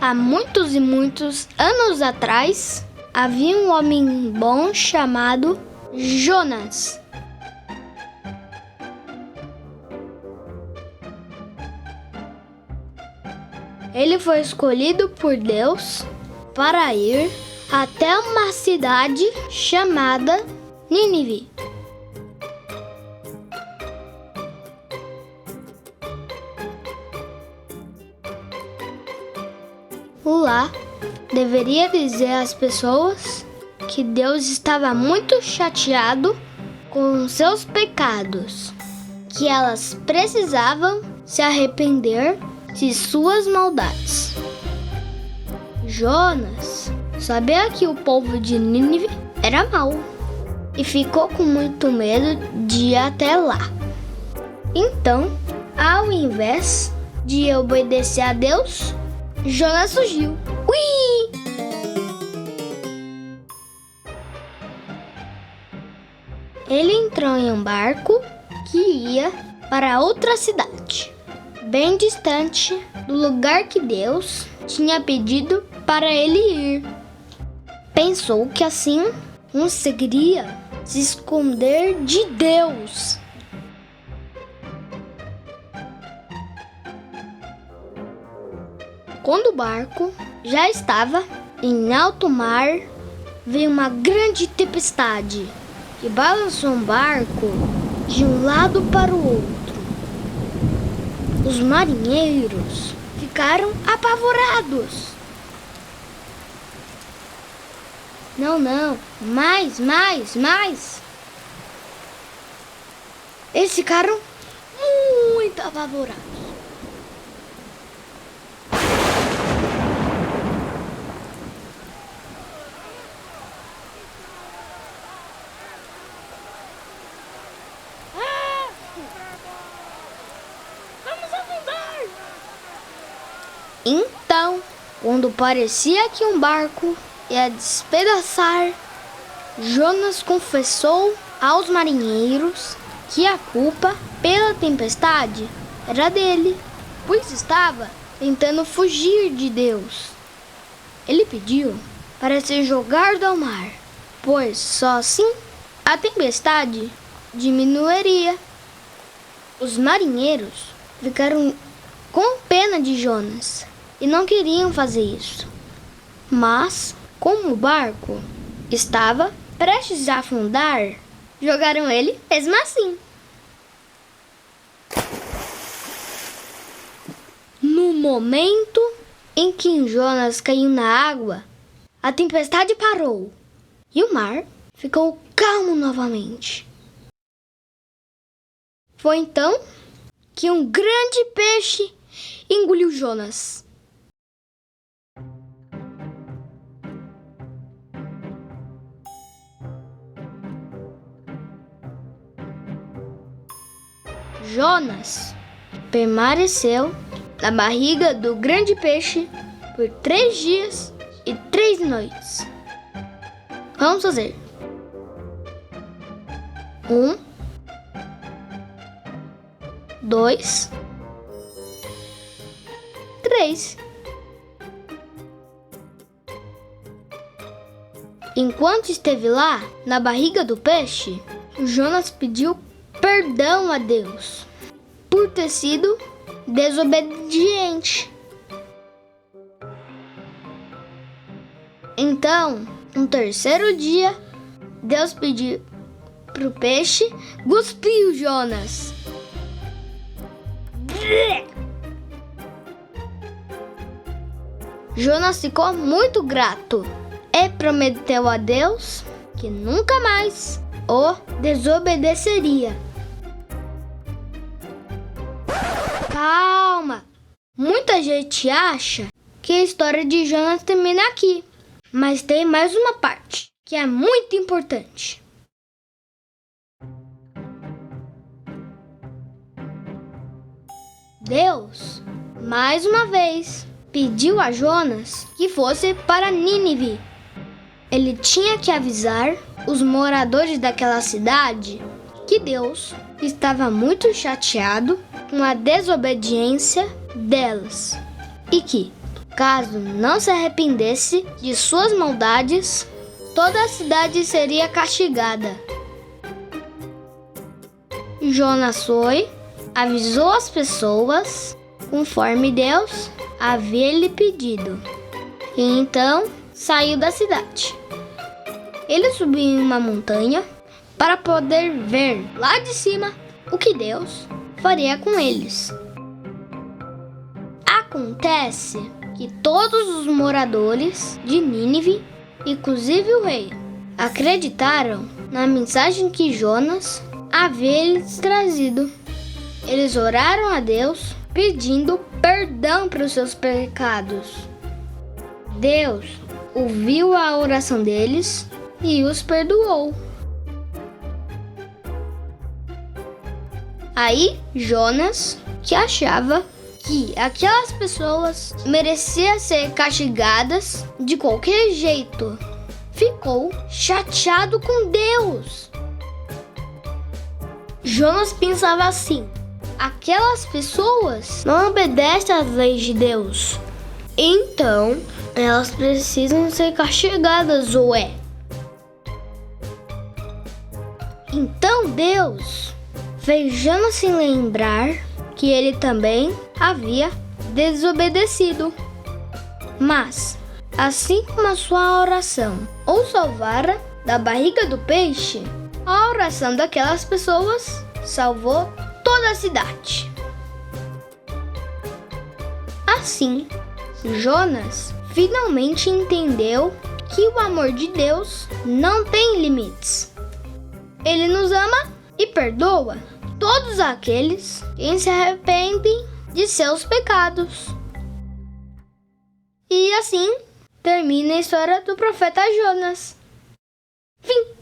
Há muitos e muitos anos atrás, havia um homem bom chamado Jonas. Ele foi escolhido por Deus para ir até uma cidade chamada Nínive. Lá, deveria dizer às pessoas que Deus estava muito chateado com seus pecados, que elas precisavam se arrepender de suas maldades. Jonas sabia que o povo de Nínive era mau e ficou com muito medo de ir até lá. Então, ao invés de obedecer a Deus, Jonas fugiu. Ui! Ele entrou em um barco que ia para outra cidade, bem distante do lugar que Deus tinha pedido para ele ir. Pensou que assim conseguiria se esconder de Deus. Quando o barco já estava em alto mar, veio uma grande tempestade que balançou o barco de um lado para o outro. Os marinheiros ficaram apavorados. Não, mais. Eles ficaram muito apavorados. Então, quando parecia que um barco ia despedaçar, Jonas confessou aos marinheiros que a culpa pela tempestade era dele, pois estava tentando fugir de Deus. Ele pediu para ser jogado ao mar, pois só assim a tempestade diminuiria. Os marinheiros ficaram com pena de Jonas e não queriam fazer isso. Mas, como o barco estava prestes a afundar, jogaram ele mesmo assim. No momento em que Jonas caiu na água, a tempestade parou e o mar ficou calmo novamente. Foi então que um grande peixe engoliu Jonas. Jonas permaneceu na barriga do grande peixe por 3 dias e 3 noites. Vamos fazer. 1, 2, 3. Enquanto esteve lá, na barriga do peixe, Jonas pediu perdão a Deus por ter sido desobediente. Então, no terceiro dia, Deus pediu para o peixe cuspir o Jonas. Jonas ficou muito grato e prometeu a Deus que nunca mais o desobedeceria. Calma! Muita gente acha que a história de Jonas termina aqui, mas tem mais uma parte que é muito importante. Deus, mais uma vez, pediu a Jonas que fosse para Nínive. Ele tinha que avisar os moradores daquela cidade que Deus estava muito chateado com a desobediência delas e que Caso não se arrependesse de suas maldades, toda a cidade seria castigada. Jonas foi, avisou as pessoas, conforme Deus havia lhe pedido, e então saiu da cidade. Ele subiu em uma montanha para poder ver lá de cima o que Deus faria com eles. Acontece que todos os moradores de Nínive, inclusive o rei, acreditaram na mensagem que Jonas havia lhes trazido. Eles oraram a Deus pedindo perdão pelos seus pecados. Deus ouviu a oração deles e os perdoou. Aí Jonas, que achava que aquelas pessoas mereciam ser castigadas de qualquer jeito, ficou chateado com Deus. Jonas pensava assim: aquelas pessoas não obedecem às leis de Deus, então elas precisam ser castigadas, ou é? Então Deus fez Jonas se lembrar que ele também havia desobedecido. Mas, assim como a sua oração o salvara da barriga do peixe, a oração daquelas pessoas salvou toda a cidade. Assim, Jonas finalmente entendeu que o amor de Deus não tem limites. Ele nos ama e perdoa todos aqueles que se arrependem de seus pecados. E assim termina a história do profeta Jonas. Fim.